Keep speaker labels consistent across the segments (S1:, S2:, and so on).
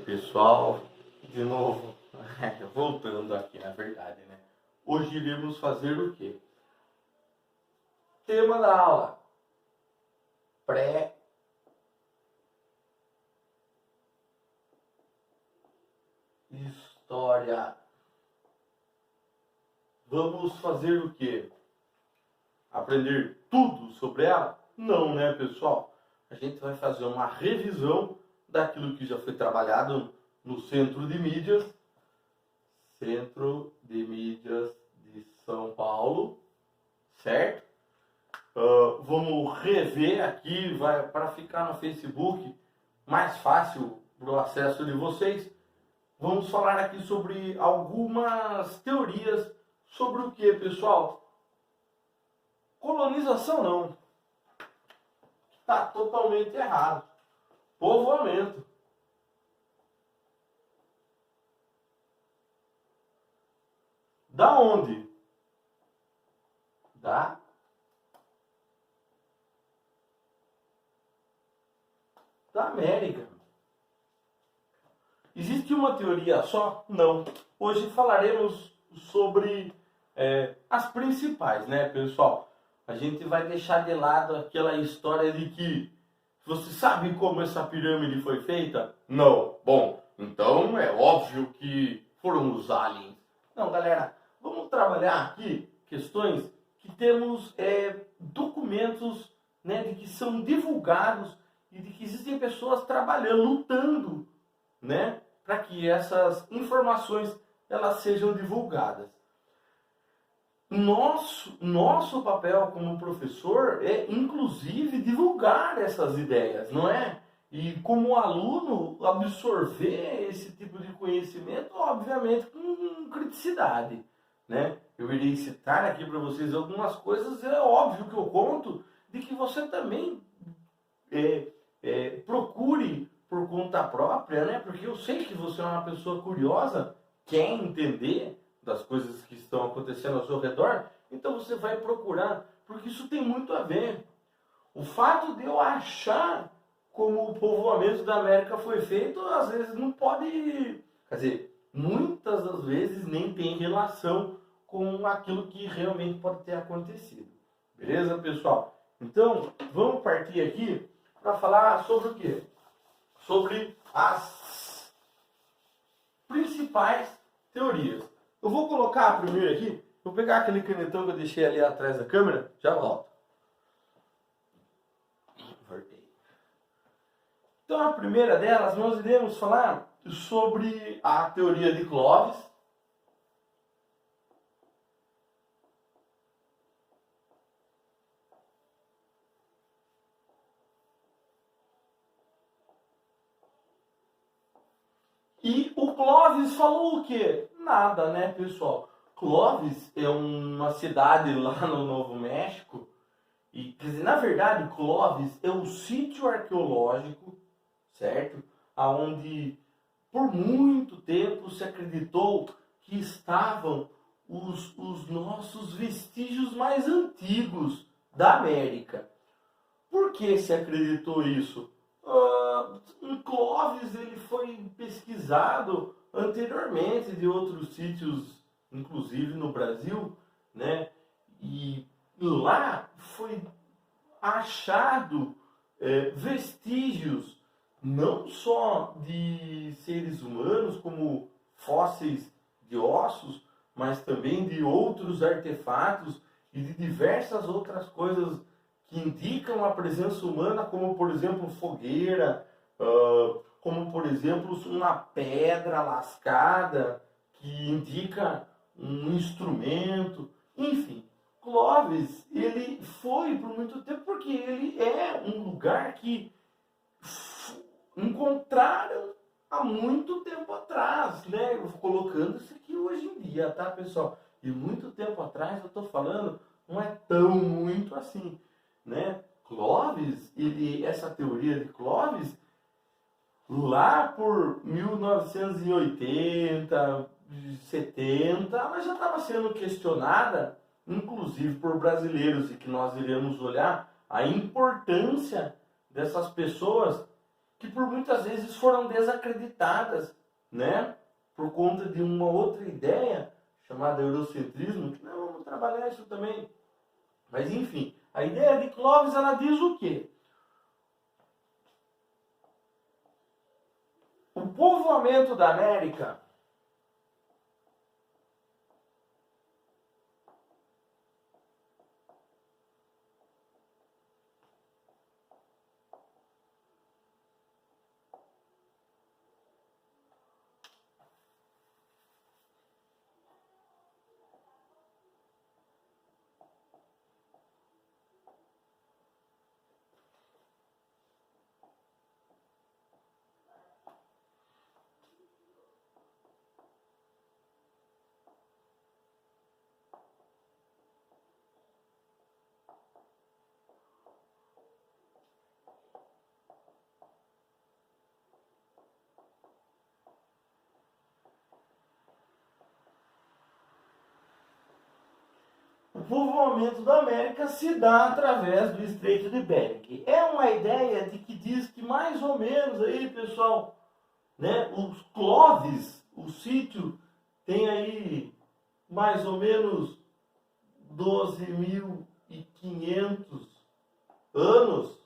S1: Pessoal, de novo, voltando aqui na verdade, né? Hoje iremos fazer o quê? Tema da aula: pré-história. Vamos fazer o quê? Aprender tudo sobre ela? Não, né, pessoal? A gente vai fazer uma revisão daquilo que já foi trabalhado no Centro de Mídias de São Paulo, certo? Vamos rever aqui, para ficar no Facebook mais fácil para o acesso de vocês. Vamos falar aqui sobre algumas teorias sobre o que, pessoal? Colonização não. Está totalmente errado. Povoamento. Da onde? Da América. Existe uma teoria só? Não. Hoje falaremos sobre as principais, né, pessoal? A gente vai deixar de lado aquela história de que você sabe como essa pirâmide foi feita? Não. Bom, então é óbvio que foram os aliens. Não, galera, vamos trabalhar aqui questões que temos documentos, né, de que são divulgados e de que existem pessoas trabalhando, lutando, né, para que essas informações elas sejam divulgadas. Nosso papel como professor é, inclusive, divulgar essas ideias, não é? E como aluno, absorver esse tipo de conhecimento, obviamente, com criticidade, né? Eu irei citar aqui para vocês algumas coisas, é óbvio que eu conto de que você também procure por conta própria, né? Porque eu sei que você é uma pessoa curiosa, quer entender das coisas que estão acontecendo ao seu redor, então você vai procurar, porque isso tem muito a ver. O fato de eu achar como o povoamento da América foi feito, às vezes não pode, quer dizer, muitas das vezes nem tem relação com aquilo que realmente pode ter acontecido. Beleza, pessoal? Então, vamos partir aqui para falar sobre o quê? Sobre as principais teorias. Eu vou colocar a primeira aqui, vou pegar aquele canetão que eu deixei ali atrás da câmera, já volto. Então, a primeira delas, nós iremos falar sobre a teoria de Clovis. E o Clovis falou o quê? Nada, né, pessoal? Clovis é uma cidade lá no Novo México. E, quer dizer, na verdade, Clovis é um sítio arqueológico, certo? Onde por muito tempo se acreditou que estavam os nossos vestígios mais antigos da América. Por que se acreditou isso? Em Clovis ele foi pesquisado anteriormente de outros sítios, inclusive no Brasil, né? E lá foi achado vestígios não só de seres humanos, como fósseis de ossos, mas também de outros artefatos e de diversas outras coisas que indicam a presença humana, como por exemplo fogueira, como por exemplo uma pedra lascada que indica um instrumento, enfim. Clovis, ele foi por muito tempo porque ele é um lugar que encontraram há muito tempo atrás, né? Eu vou colocando isso aqui hoje em dia, tá, pessoal? E muito tempo atrás, eu estou falando, não é tão muito assim, né? Clovis, essa teoria de Clovis, lá por 1980, 70, ela já estava sendo questionada, inclusive por brasileiros, e que nós iremos olhar a importância dessas pessoas que por muitas vezes foram desacreditadas, né? Por conta de uma outra ideia chamada eurocentrismo, que não, vamos trabalhar isso também. Mas enfim, a ideia de Clovis, ela diz o quê? O povoamento da América O povoamento da América se dá através do Estreito de Bering. É uma ideia de que diz que mais ou menos aí, pessoal, né, os Clovis, o sítio, tem aí mais ou menos 12.500 anos,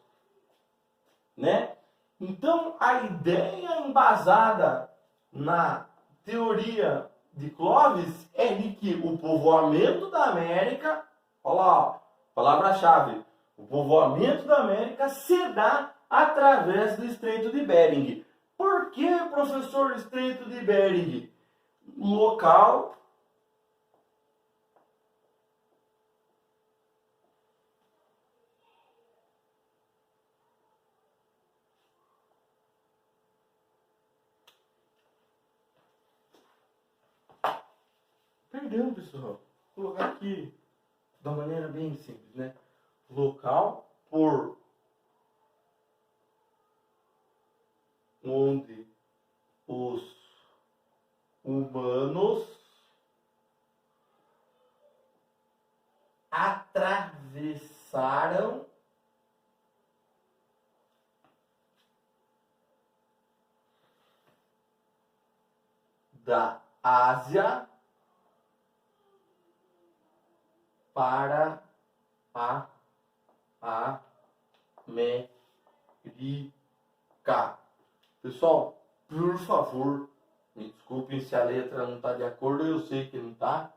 S1: né? Então, a ideia embasada na teoria de Clovis é de que o povoamento da América, olha lá, palavra-chave, o povoamento da América se dá através do Estreito de Bering. Por que, professor, Estreito de Bering? Local. Perdeu, pessoal. Vou colocar aqui da maneira bem simples, né? Local por onde os humanos atravessaram da Ásia para a América. Pessoal, por favor, me desculpem se a letra não está de acordo, eu sei que não está,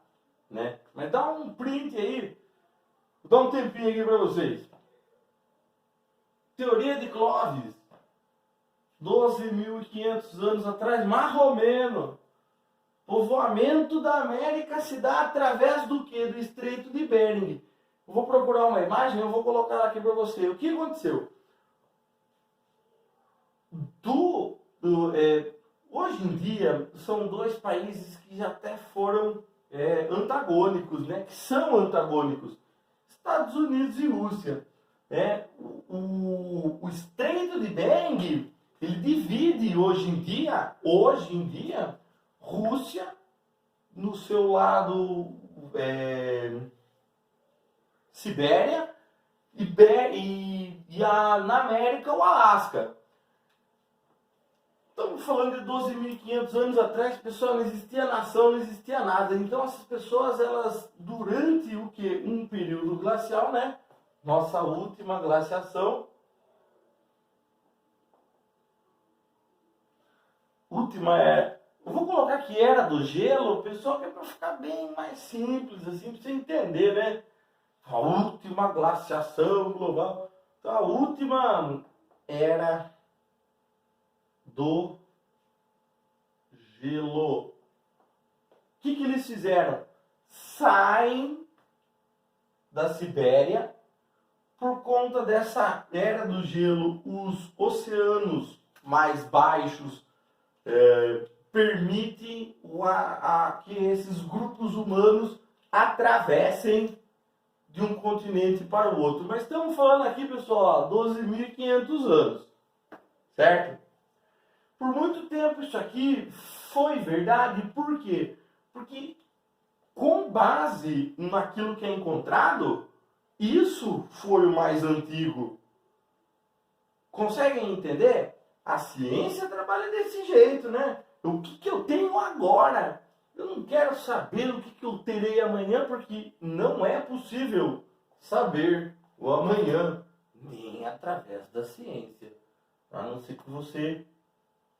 S1: né? Mas dá um print aí, vou dar um tempinho aqui para vocês. Teoria de Clovis, 12.500 anos atrás, mais ou menos. Povoamento da América se dá através do quê? Do Estreito de Bering. Eu vou procurar uma imagem, eu vou colocar aqui para você. O que aconteceu? Hoje em dia, são dois países que já até foram antagônicos, né? Que são antagônicos. Estados Unidos e Rússia. O Estreito de Bering, ele divide hoje em dia, Rússia no seu lado Sibéria na América o Alasca. Estamos falando de 12.500 anos atrás, pessoal, não existia nação, não existia nada. Então essas pessoas, elas, durante o que? Um período glacial, né? Nossa última glaciação. Eu vou colocar que era do gelo, pessoal, que é para ficar bem mais simples, assim, para você entender, né? A última glaciação global. Então, a última era do gelo. O que eles fizeram? Saem da Sibéria. Por conta dessa era do gelo, os oceanos mais baixos permitem que esses grupos humanos atravessem de um continente para o outro. Mas estamos falando aqui, pessoal, 12.500 anos, certo? Por muito tempo isso aqui foi verdade. Por quê? Porque com base naquilo que é encontrado, isso foi o mais antigo. Conseguem entender? A ciência trabalha desse jeito, né? O que eu tenho agora? Eu não quero saber o que eu terei amanhã, porque não é possível saber o amanhã, nem através da ciência. A não ser que você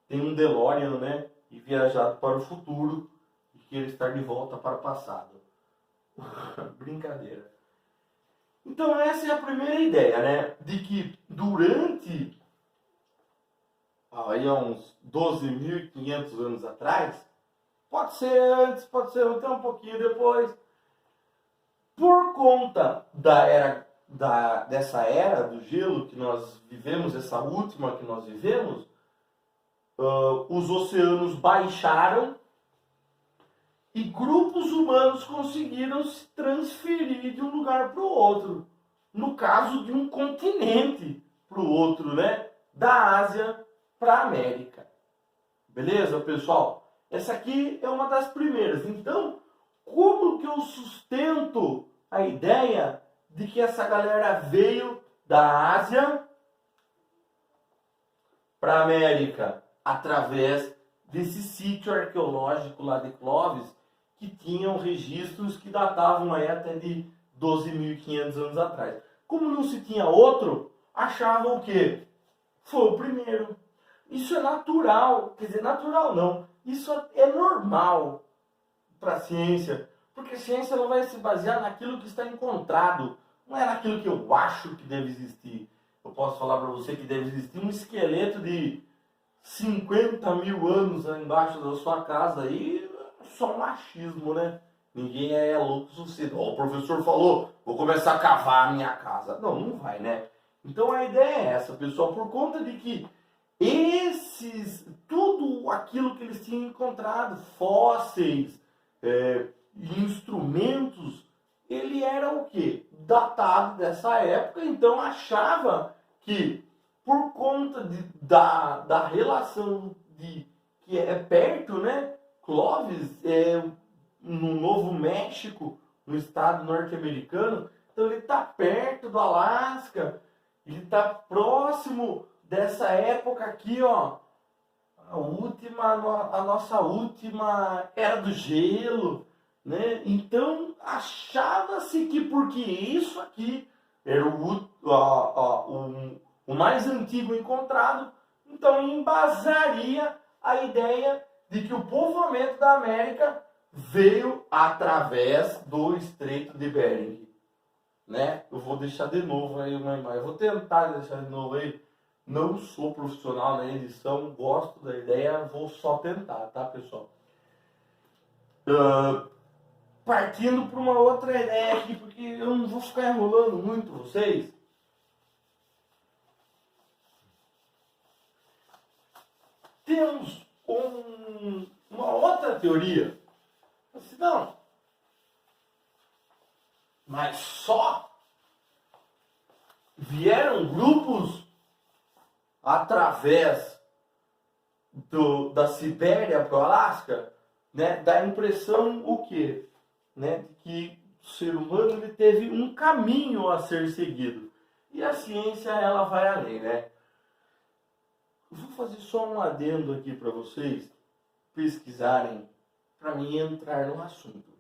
S1: tenha um DeLorean, né? E viajado para o futuro e queira estar de volta para o passado. Brincadeira. Então essa é a primeira ideia, né? De que durante aí há uns 12.500 anos atrás, pode ser antes, pode ser até um pouquinho depois, por conta dessa era do gelo que nós vivemos, essa última que nós vivemos, os oceanos baixaram e grupos humanos conseguiram se transferir de um lugar para o outro. No caso de um continente para o outro, né? Da Ásia para a América. Beleza, pessoal? Essa aqui é uma das primeiras. Então, como que eu sustento a ideia de que essa galera veio da Ásia para a América? Através desse sítio arqueológico lá de Clovis, que tinham registros que datavam aí até de 12.500 anos atrás. Como não se tinha outro, achavam que foi o primeiro. Isso é natural, quer dizer, natural não, isso é normal para a ciência, porque a ciência ela vai se basear naquilo que está encontrado, não é naquilo que eu acho que deve existir. Eu posso falar para você que deve existir um esqueleto de 50.000 anos embaixo da sua casa aí, só um achismo, né? Ninguém é louco o suficiente. O professor falou, vou começar a cavar a minha casa. Não, não vai, né? Então a ideia é essa, pessoal, por conta de que tudo aquilo que eles tinham encontrado, fósseis, instrumentos, ele era o quê? Datado dessa época, então achava que por conta da relação que é perto, né? Clovis no Novo México, no estado norte-americano, então ele está perto do Alasca, ele está próximo dessa época aqui, ó, a nossa última era do gelo, né? Então achava-se que porque isso aqui era o mais antigo encontrado, então embasaria a ideia de que o povoamento da América veio através do Estreito de Bering, né? Eu vou deixar de novo aí uma imagem, eu vou tentar deixar de novo aí. Não sou profissional na edição, gosto da ideia, vou só tentar, tá, pessoal? Partindo para uma outra ideia aqui, porque eu não vou ficar enrolando muito vocês. Temos uma outra teoria. Assim, não, mas só vieram grupos através da Sibéria para o Alasca, né? Dá a impressão o quê? Né? De que o ser humano ele teve um caminho a ser seguido. E a ciência ela vai além, né? Vou fazer só um adendo aqui para vocês pesquisarem, para mim entrar no assunto.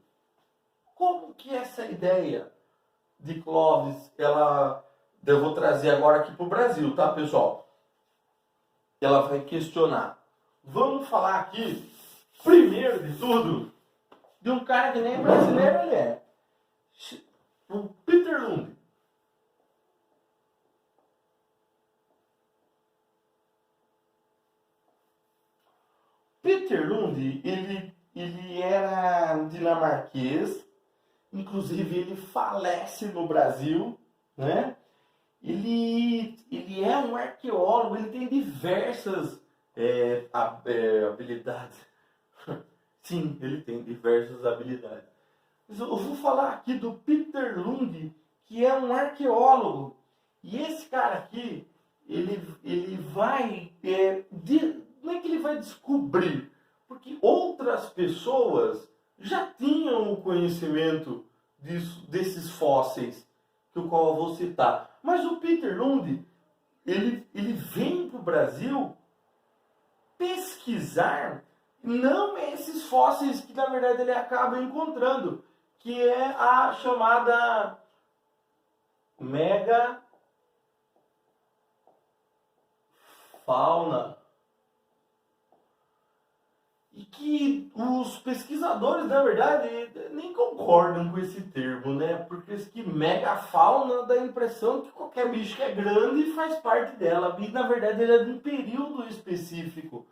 S1: Como que essa ideia de Clovis, eu vou trazer agora aqui para o Brasil, tá, pessoal? Ela vai questionar. Vamos falar aqui, primeiro de tudo, de um cara que nem brasileiro ele é. O Peter Lund. Peter Lund, ele era dinamarquês, inclusive ele falece no Brasil, né? Ele é um arqueólogo, ele tem diversas habilidades. Sim, ele tem diversas habilidades. Mas eu vou falar aqui do Peter Lund, que é um arqueólogo. E esse cara aqui, ele vai... não é que ele vai descobrir, porque outras pessoas já tinham o conhecimento desses fósseis, que o qual eu vou citar. Mas o Peter Lund, ele vem para o Brasil pesquisar não esses fósseis que na verdade ele acaba encontrando, que é a chamada megafauna. E que os pesquisadores, na verdade, nem concordam com esse termo, né? Porque esse que megafauna dá a impressão que qualquer bicho que é grande faz parte dela. E, na verdade, ele é de um período específico.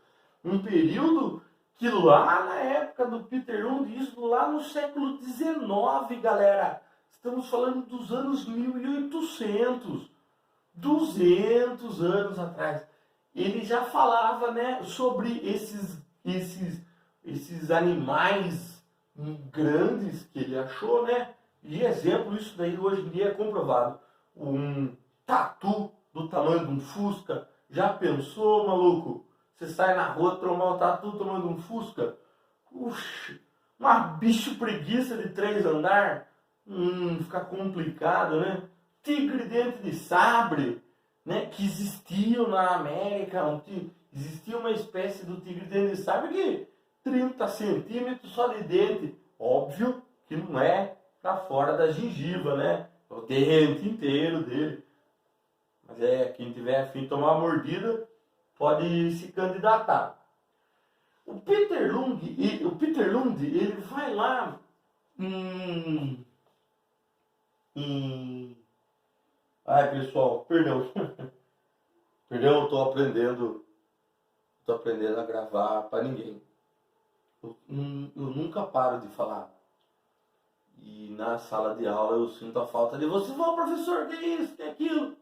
S1: Um período que lá na época do Peter Lund, isso lá no século XIX, galera. Estamos falando dos anos 1800, 200 anos atrás. Ele já falava, né, sobre esses animais grandes que ele achou, né? E exemplo, isso daí hoje em dia é comprovado. Um tatu do tamanho de um Fusca. Já pensou, maluco? Você sai na rua trombar um tatu do tamanho de um Fusca? Uxa, uma bicho preguiça de 3 andar. Fica complicado, né? Tigre dente de sabre, né? Que existiam na América. Existia uma espécie do tigre dente de sabre que 30 centímetros só de dente. Óbvio que não é para fora da gengiva, né? O dente inteiro dele. Mas quem tiver a fim de tomar uma mordida pode se candidatar. O Peter Lund, ele vai lá Ai, pessoal, perdão. Perdão, eu tô aprendendo a gravar para ninguém. Eu nunca paro de falar. E na sala de aula eu sinto a falta de você, professor, que é isso, que é aquilo.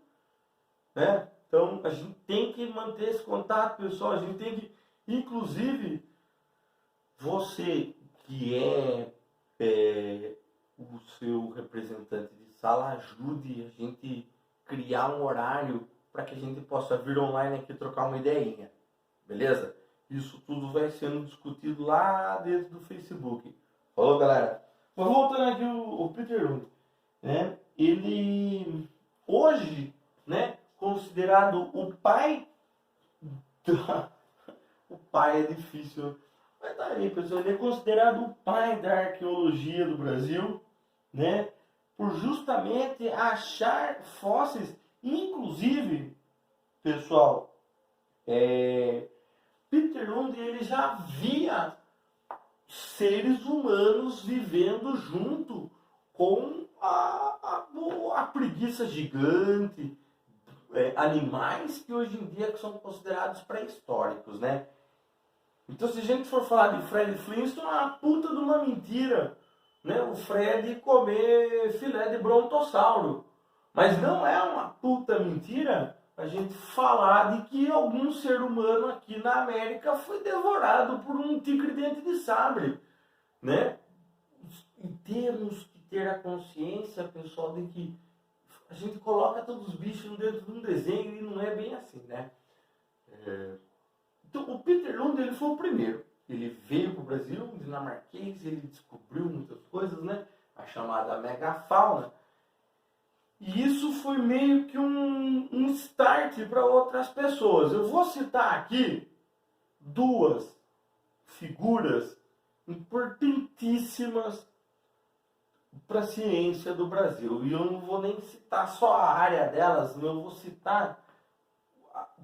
S1: Né? Então a gente tem que manter esse contato, pessoal. A gente tem que, inclusive, você que é o seu representante de sala, ajude a gente criar um horário para que a gente possa vir online aqui trocar uma ideinha. Beleza? Isso tudo vai sendo discutido lá dentro do Facebook. Falou, galera? Mas voltando aqui o Peter Lund, né? Ele hoje, né, considerado o pai o pai é difícil, mas tá aí, pessoal. Ele é considerado o pai da arqueologia do Brasil, né? Por justamente achar fósseis, inclusive, pessoal, Peter Lund, ele já via seres humanos vivendo junto com a preguiça gigante, animais que hoje em dia são considerados pré-históricos, né? Então, se a gente for falar de Fred Flintstone, é uma puta de uma mentira, né? O Fred comer filé de brontossauro. Mas não é uma puta mentira a gente falar de que algum ser humano aqui na América foi devorado por um tigre dente de sabre, né? E temos que ter a consciência, pessoal, de que a gente coloca todos os bichos dentro de um desenho e não é bem assim, né? Então, o Peter Lund, ele foi o primeiro. Ele veio para o Brasil, um dinamarquês, ele descobriu muitas coisas, né? A chamada megafauna. E isso foi meio que um start para outras pessoas. Eu vou citar aqui 2 figuras importantíssimas para a ciência do Brasil. E eu não vou nem citar só a área delas, eu vou citar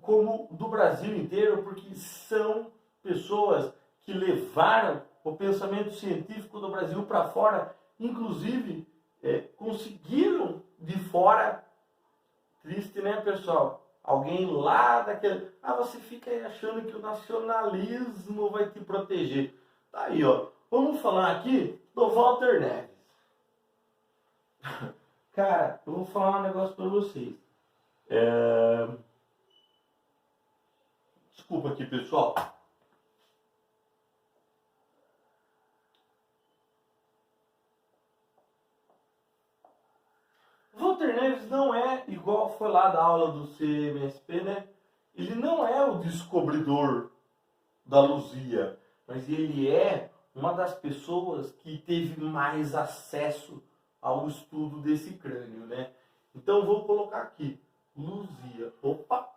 S1: como do Brasil inteiro, porque são pessoas que levaram o pensamento científico do Brasil para fora, inclusive conseguiram de fora. Triste, né, pessoal? Alguém lá daquele... você fica aí achando que o nacionalismo vai te proteger. Tá aí, ó. Vamos falar aqui do Walter Neves. Cara, eu vou falar um negócio para vocês. Desculpa aqui, pessoal. Walter Neves não é igual foi lá da aula do CMSP, né? Ele não é o descobridor da Luzia, mas ele é uma das pessoas que teve mais acesso ao estudo desse crânio, né? Então vou colocar aqui, Luzia. Opa!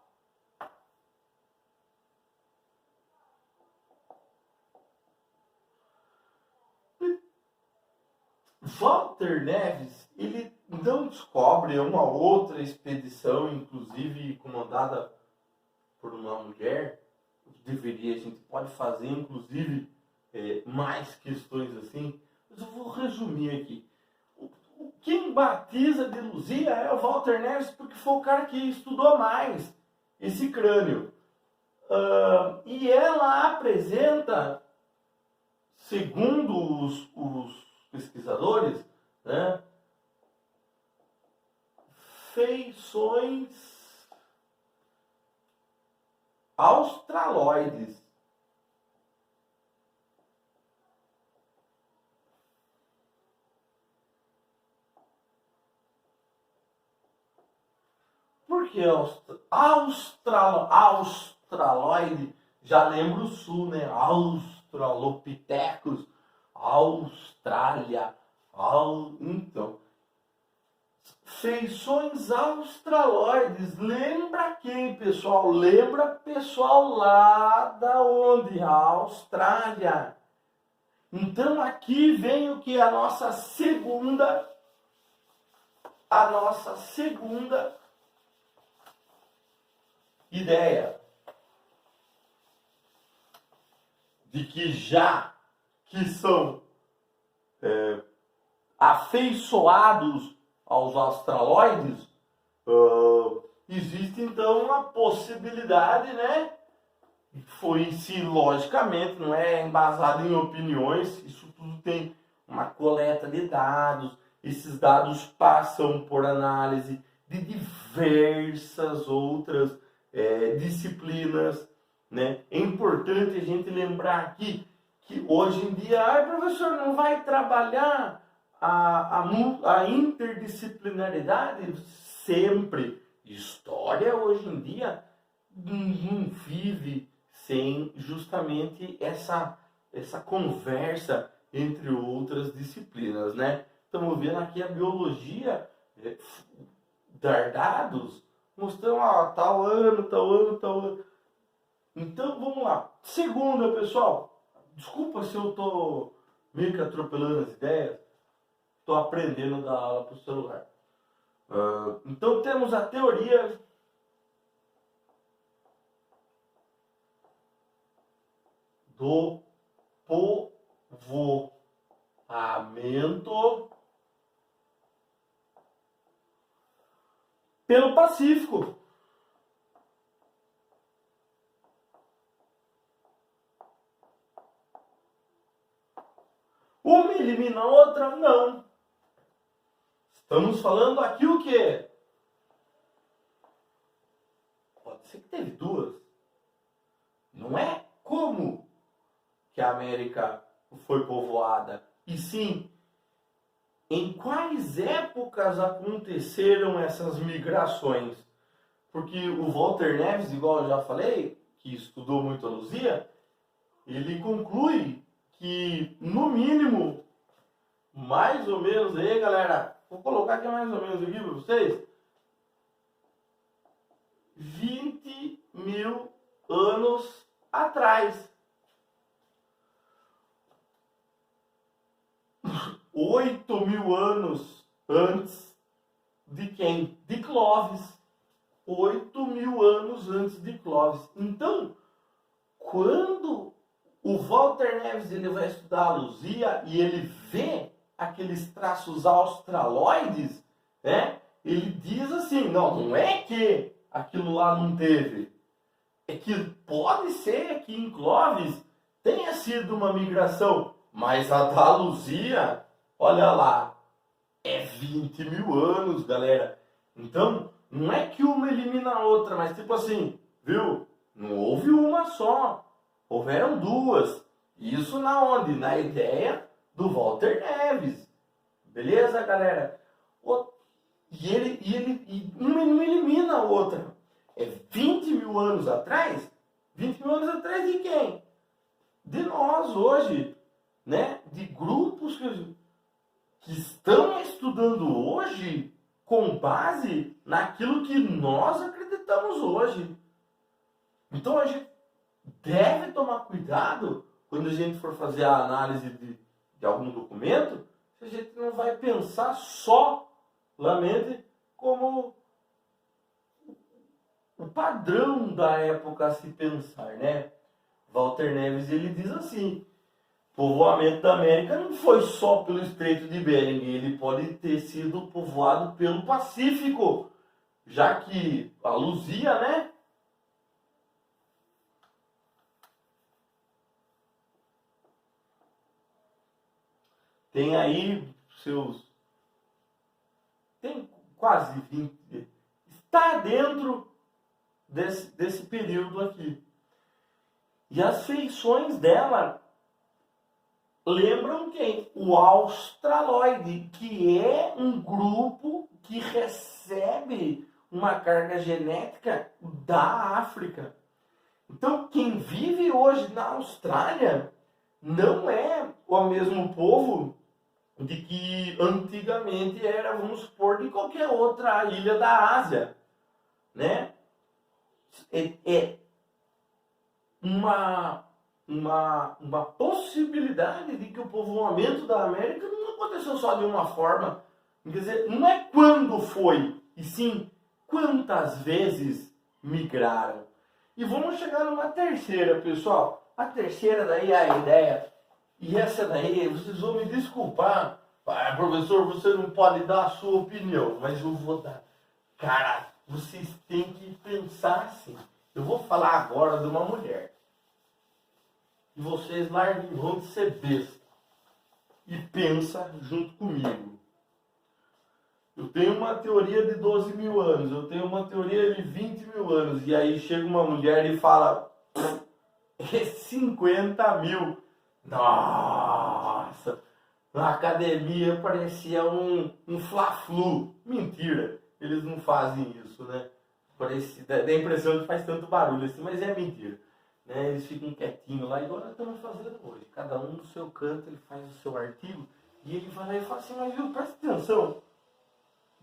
S1: Walter Neves, ele não descobre uma outra expedição, inclusive comandada por uma mulher. A gente pode fazer, inclusive, mais questões assim, mas eu vou resumir aqui. Quem batiza de Luzia é o Walter Neves, porque foi o cara que estudou mais esse crânio. E ela apresenta, segundo os pesquisadores, né, feições australoides. Por que australoide? Já lembro o sul, né? Australopithecus, Austrália. Então, feições australoides. Lembra quem, pessoal? Lembra pessoal lá da onde? A Austrália. Então aqui vem o que? A nossa segunda ideia de que já que são afeiçoados aos australoides, existe então uma possibilidade, né? Foi se logicamente, não é embasado em opiniões, isso tudo tem uma coleta de dados, esses dados passam por análise de diversas outras disciplinas, né? É importante a gente lembrar aqui que hoje em dia, professor, não vai trabalhar a interdisciplinaridade? Sempre. História hoje em dia não vive sem justamente essa conversa entre outras disciplinas, né? Estamos vendo aqui a biologia, dar dados, mostrando tal ano. Então, vamos lá. Segunda, pessoal. Desculpa se eu estou meio que atropelando as ideias. Estou aprendendo a dar aula para o celular. Então, temos a teoria do povoamento pelo Pacífico. Uma elimina a outra? Não. Estamos falando aqui o quê? Pode ser que teve duas. Não é como que a América foi povoada, e sim em quais épocas aconteceram essas migrações. Porque o Walter Neves, igual eu já falei, que estudou muito a Luzia, ele conclui que, no mínimo, mais ou menos, aí galera, vou colocar aqui mais ou menos aqui para vocês, 20 mil anos atrás. 8 mil anos antes de quem? De Clovis. 8 mil anos antes de Clovis. Então, quando o Walter Neves ele vai estudar a Luzia e ele vê aqueles traços australoides, né? Ele diz assim, não é que aquilo lá não teve. É que pode ser que em Clovis tenha sido uma migração, mas a da Luzia, olha lá, é 20 mil anos, galera. Então, não é que uma elimina a outra, mas tipo assim, viu? Não houve uma só. Houveram duas. Isso na onde? Na ideia do Walter Neves. Beleza, galera? E uma não elimina a outra. É 20 mil anos atrás? 20 mil anos atrás de quem? De nós hoje, né? De grupos que estão estudando hoje com base naquilo que nós acreditamos hoje. Então a gente deve tomar cuidado quando a gente for fazer a análise de algum documento, se a a gente não vai pensar solamente como o padrão da época a se pensar, né? Walter Neves, ele diz assim: o povoamento da América não foi só pelo Estreito de Bering, ele pode ter sido povoado pelo Pacífico, já que a Luzia, né? Tem aí tem quase 20, está dentro desse período aqui. E as feições dela lembram quem? O Australoide, que é um grupo que recebe uma carga genética da África. Então, quem vive hoje na Austrália não é o mesmo povo de que antigamente era, vamos supor, de qualquer outra ilha da Ásia, né? É uma possibilidade de que o povoamento da América não aconteceu só de uma forma. Quer dizer, não é quando foi, e sim quantas vezes migraram. E vamos chegar numa terceira, pessoal. A terceira daí é a ideia. E essa daí, vocês vão me desculpar. Ah, professor, você não pode dar a sua opinião, mas eu vou dar. Cara, vocês têm que pensar assim. Eu vou falar agora de uma mulher. E vocês larguem vão de ser besta. E pensa junto comigo. Eu tenho uma teoria de 12 mil anos. Eu tenho uma teoria de 20 mil anos. E aí chega uma mulher e fala... É 50 mil. Nossa! Na academia parecia um fla-flu. Mentira. Eles não fazem isso, né? Dá a impressão que faz tanto barulho assim, mas é mentira. Né? Eles ficam quietinhos lá, igual nós estamos fazendo hoje. Cada um no seu canto, ele faz o seu artigo, e ele vai lá e fala assim, mas viu, presta atenção.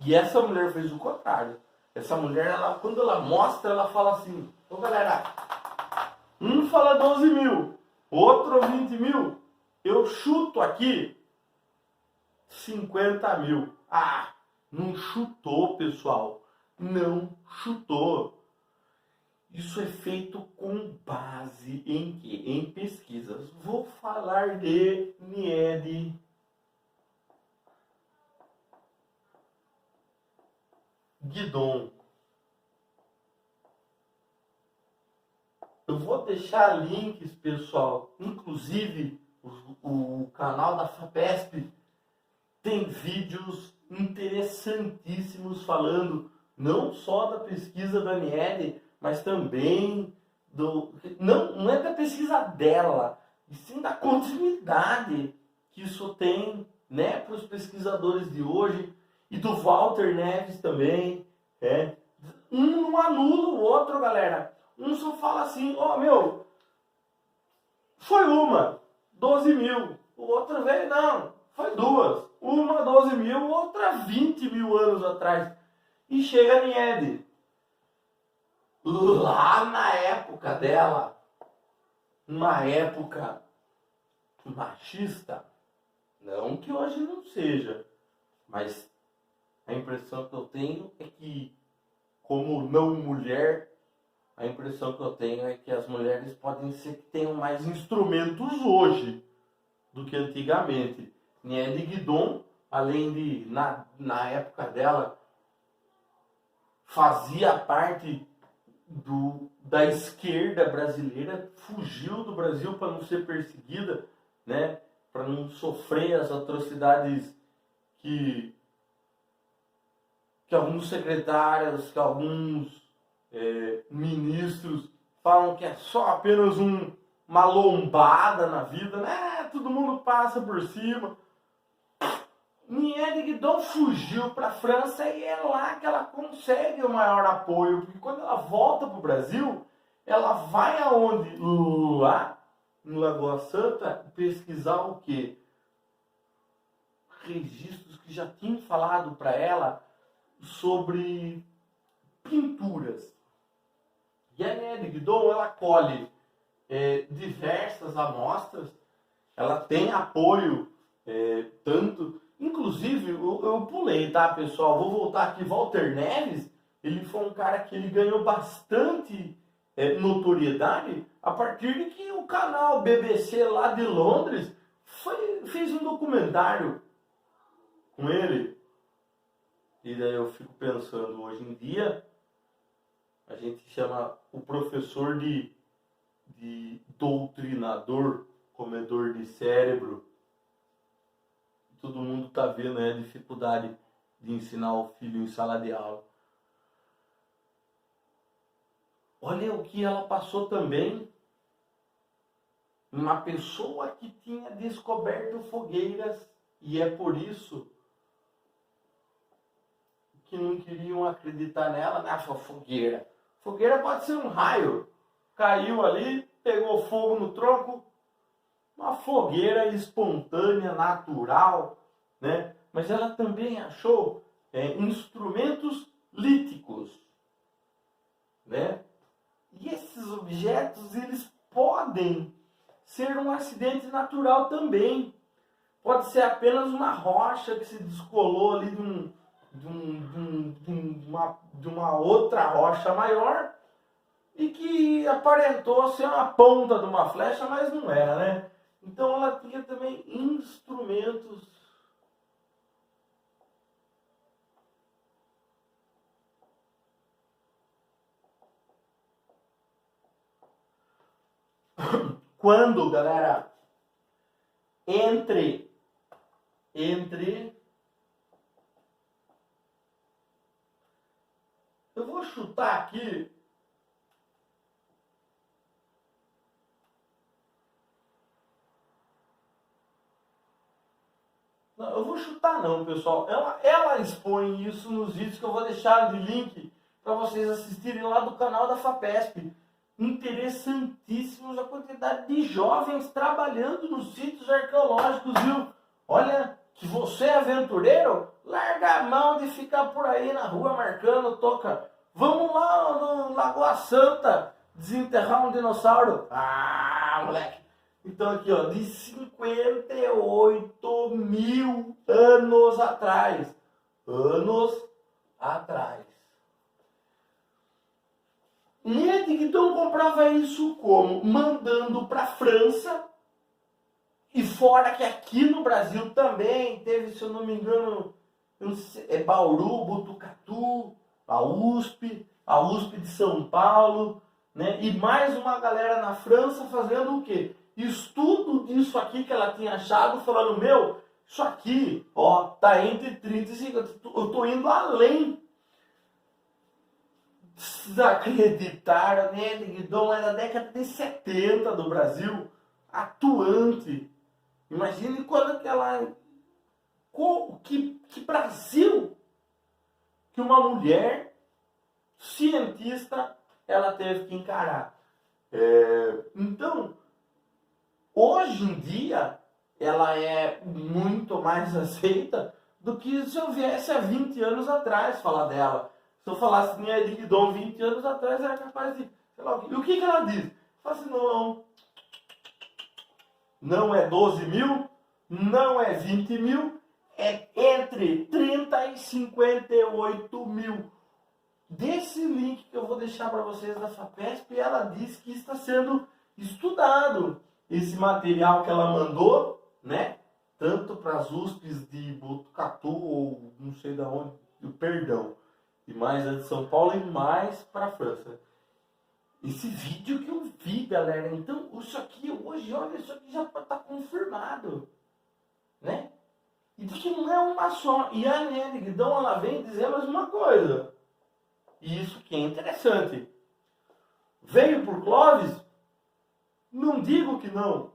S1: E essa mulher fez o contrário. Essa mulher, quando ela mostra, ela fala assim, ô galera, um fala 12 mil, outro 20 mil, eu chuto aqui 50 mil. Ah, não chutou, pessoal. Não chutou. Isso é feito com base em quê? Em pesquisas. Vou falar de Nied Guidon. Eu vou deixar links, pessoal. Inclusive, o canal da FAPESP tem vídeos interessantíssimos falando não só da pesquisa da Nied, mas também não é da pesquisa dela, e sim da continuidade que isso tem, né, para os pesquisadores de hoje, e do Walter Neves também. Um não anula o outro, galera. Um só fala assim, meu, foi uma, 12 mil. O outro veio, não, foi duas. Uma 12 mil, outra 20 mil anos atrás. E chega a Nied. Lá na época dela, uma época machista, não que hoje não seja, mas a impressão que eu tenho é que, como não mulher, a impressão que eu tenho é que as mulheres podem ser que tenham mais instrumentos hoje do que antigamente. Nied Guidon, além de, na época dela, fazia parte da esquerda brasileira, fugiu do Brasil para não ser perseguida, né? Para não sofrer as atrocidades que alguns secretários, que alguns ministros falam que é só apenas uma lombada na vida, né? Todo mundo passa por cima. Nied Guidon fugiu para a França e é lá que ela consegue o maior apoio, porque quando ela volta para o Brasil, ela vai aonde? Lá, em Lagoa Santa, pesquisar o quê? Registros que já tinham falado para ela sobre pinturas. E a Nied Guidon, ela colhe diversas amostras, ela tem apoio tanto Inclusive, eu pulei, tá, pessoal? Vou voltar aqui. Walter Neves, ele foi um cara que ele ganhou bastante notoriedade a partir de que o canal BBC lá de Londres fez um documentário com ele. E daí eu fico pensando, hoje em dia, a gente chama o professor de doutrinador, comedor de cérebro. Todo mundo está vendo a dificuldade de ensinar o filho em sala de aula. Olha o que ela passou também. Uma pessoa que tinha descoberto fogueiras, e é por isso que não queriam acreditar nela, na sua fogueira. Fogueira pode ser um raio. Caiu ali, pegou fogo no tronco. Uma fogueira espontânea, natural, né? Mas ela também achou instrumentos líticos, né? E esses objetos, eles podem ser um acidente natural também. Pode ser apenas uma rocha que se descolou ali de uma outra rocha maior e que aparentou ser uma ponta de uma flecha, mas não era, né? Então ela tinha também instrumentos quando, galera, entre eu vou chutar aqui. Não, eu vou chutar não, pessoal. Ela expõe isso nos vídeos que eu vou deixar de link para vocês assistirem lá do canal da FAPESP. Interessantíssimos a quantidade de jovens trabalhando nos sítios arqueológicos, viu? Olha, se você é aventureiro, larga a mão de ficar por aí na rua marcando, toca. Vamos lá no Lagoa Santa desenterrar um dinossauro. Ah, moleque. Então aqui, ó, de 58 mil anos atrás. Anos atrás. E Eddington comprava isso como? Mandando para a França. E fora que aqui no Brasil também teve, se eu não me engano, Bauru, Botucatu, a USP de São Paulo, né? E mais uma galera na França fazendo o quê? Estudo disso aqui que ela tinha achado, falando, meu, isso aqui, ó, tá entre 30 e 50, eu tô indo além. Desacreditaram, né? Guidon é da década de 70 do Brasil, atuante. Imagine quando que ela... Que Brasil que uma mulher cientista ela teve que encarar. Então, hoje em dia, ela é muito mais aceita do que se eu viesse há 20 anos atrás falar dela. Se eu falasse de Eddington 20 anos atrás, era capaz de... Sei lá, e o que ela diz? Fala assim, não é 12 mil, não é 20 mil, é entre 30 e 58 mil. Desse link que eu vou deixar para vocês da FAPESP, ela diz que está sendo estudado esse material que ela mandou, né? Tanto para as USPs de Botucatu ou não sei de onde, perdão, e mais a de São Paulo e mais para a França. Esse vídeo que eu vi, galera, então isso aqui hoje, olha, isso aqui já está confirmado, né? E diz que não é uma só. E a Eddington, ela vem dizer mais uma coisa. E isso que é interessante. Veio por Clovis? Não digo que não.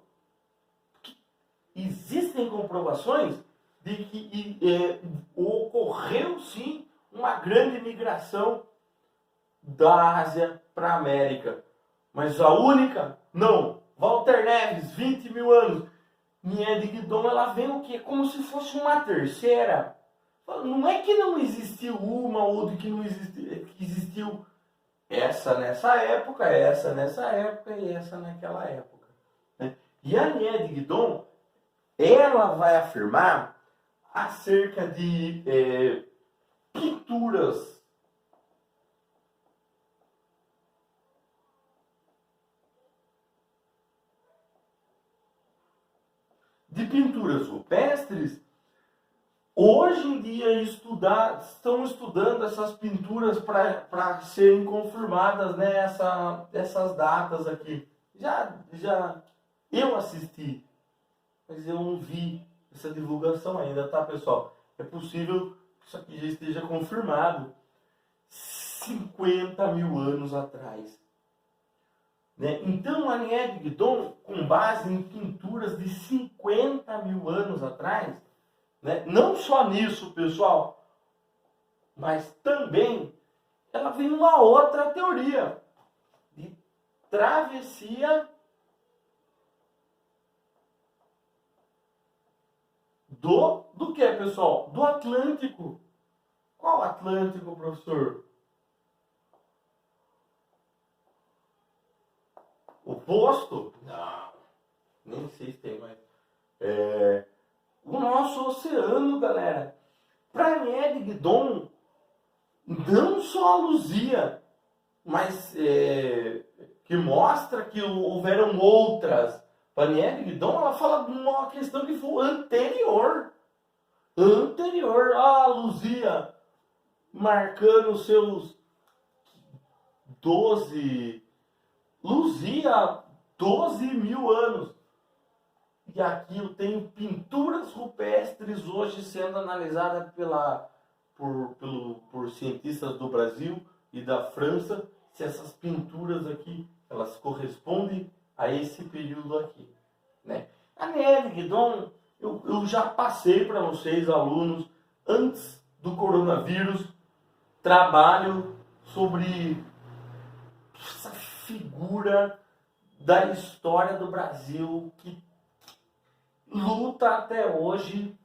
S1: Existem comprovações de que ocorreu sim uma grande migração da Ásia para a América. Mas a única? Não. Walter Neves, 20 mil anos. Eddington, ela vem o quê? Como se fosse uma terceira. Não é que não existiu uma ou de que não existiu, que existiu essa nessa época, essa nessa época e essa naquela época. Né? E a Eddington, ela vai afirmar acerca de pinturas rupestres. Hoje em dia estão estudando essas pinturas para serem confirmadas, né, essas datas aqui. Já eu assisti, mas eu não vi essa divulgação ainda, tá, pessoal? É possível que isso aqui já esteja confirmado 50 mil anos atrás. Né? Então, a Nied-Guidon, com base em pinturas de 50 mil anos atrás, né? Não só nisso, pessoal, mas também ela vem uma outra teoria de travessia do que, pessoal? Do Atlântico. Qual Atlântico, professor? O posto? Não, nem sei se tem mais. O nosso oceano, galera. Para Nied-Guidon, não só a Luzia, mas que mostra que houveram outras. Para Nied-Guidon, ela fala de uma questão que foi anterior à Luzia, marcando seus 12 mil anos. E aqui eu tenho pinturas rupestres hoje sendo analisadas por cientistas do Brasil e da França, se essas pinturas aqui, elas correspondem a esse período aqui. Né? A Nied-Guidon, eu já passei para vocês, alunos, antes do coronavírus, trabalho sobre essa figura da história do Brasil que luta até hoje,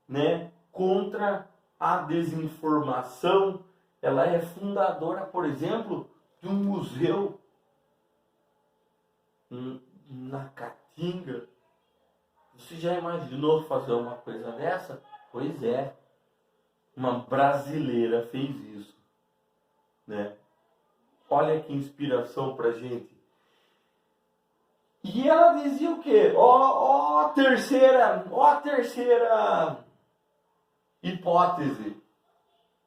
S1: né, contra a desinformação. Ela é fundadora, por exemplo, de um museu na Caatinga. Você já imaginou fazer uma coisa dessa? Pois é, uma brasileira fez isso, né? Olha que inspiração pra gente. E ela dizia o quê? Ó a terceira hipótese.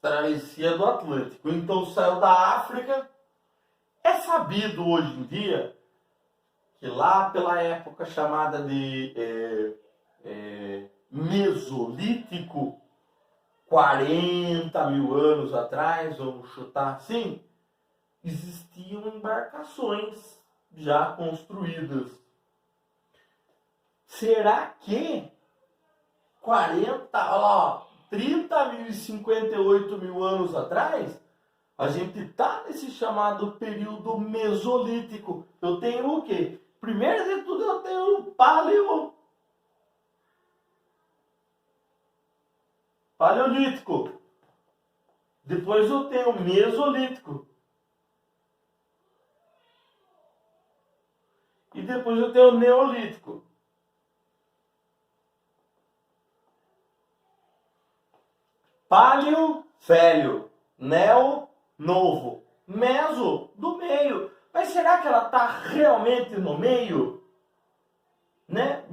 S1: Travessia do Atlântico. Então saiu da África. É sabido hoje em dia que lá pela época chamada de Mesolítico, 40 mil anos atrás, vamos chutar assim, existiam embarcações já construídas. Será que 30 mil e 58 mil anos atrás, a gente está nesse chamado período mesolítico? Eu tenho o quê? Primeiro de tudo eu tenho o paleolítico. Depois eu tenho o mesolítico. E depois eu tenho o neolítico. Paleo, velho. Neo, novo. Meso, do meio. Mas será que ela está realmente no meio? Né?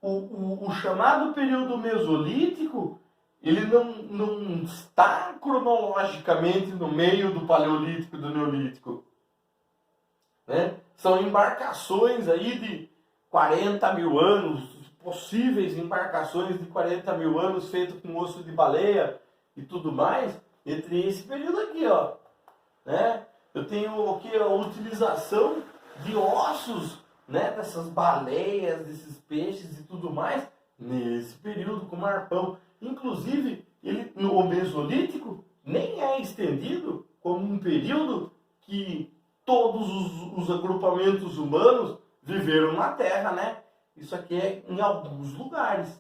S1: O chamado período mesolítico, ele não está cronologicamente no meio do paleolítico e do neolítico. Né? São embarcações aí de 40 mil anos, possíveis embarcações de 40 mil anos feitas com osso de baleia e tudo mais, entre esse período aqui, ó. Né? Eu tenho aqui a utilização de ossos, né, dessas baleias, desses peixes e tudo mais, nesse período com arpão. Inclusive, ele, no Mesolítico, nem é estendido como um período que todos os agrupamentos humanos viveram na Terra, né? Isso aqui é em alguns lugares,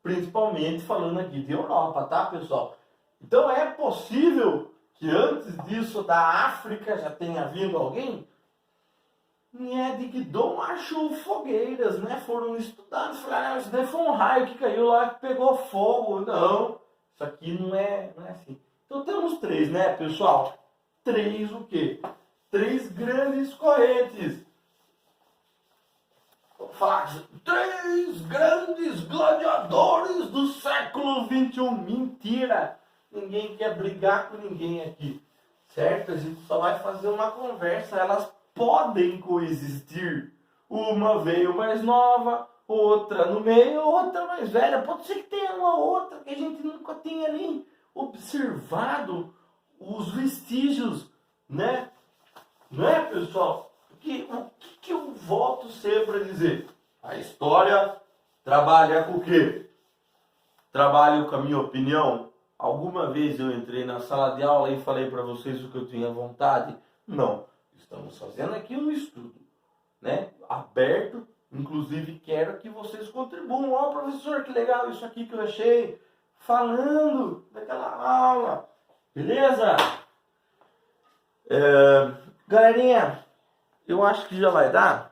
S1: principalmente falando aqui de Europa, tá, pessoal? Então é possível que antes disso da África já tenha vindo alguém? Edgdon achou fogueiras, né? Foram estudados, falaram, isso daí foi um raio que caiu lá, que pegou fogo. Não, isso aqui não é assim. Então temos três, né, pessoal? Três o quê? Três grandes correntes. Vou falar, três grandes gladiadores do século XXI. Mentira! Ninguém quer brigar com ninguém aqui. Certo? A gente só vai fazer uma conversa. Elas podem coexistir. Uma veio mais nova, outra no meio, outra mais velha. Pode ser que tenha uma outra que a gente nunca tenha nem observado os vestígios, né? Não é, pessoal? O que eu volto sempre para dizer? A história trabalha com o quê? Trabalha com a minha opinião? Alguma vez eu entrei na sala de aula e falei para vocês o que eu tinha vontade? Não. Estamos fazendo aqui um estudo, né? Aberto. Inclusive quero que vocês contribuam. Ó, professor, que legal isso aqui que eu achei. Falando daquela aula. Beleza? Galerinha, eu acho que já vai dar.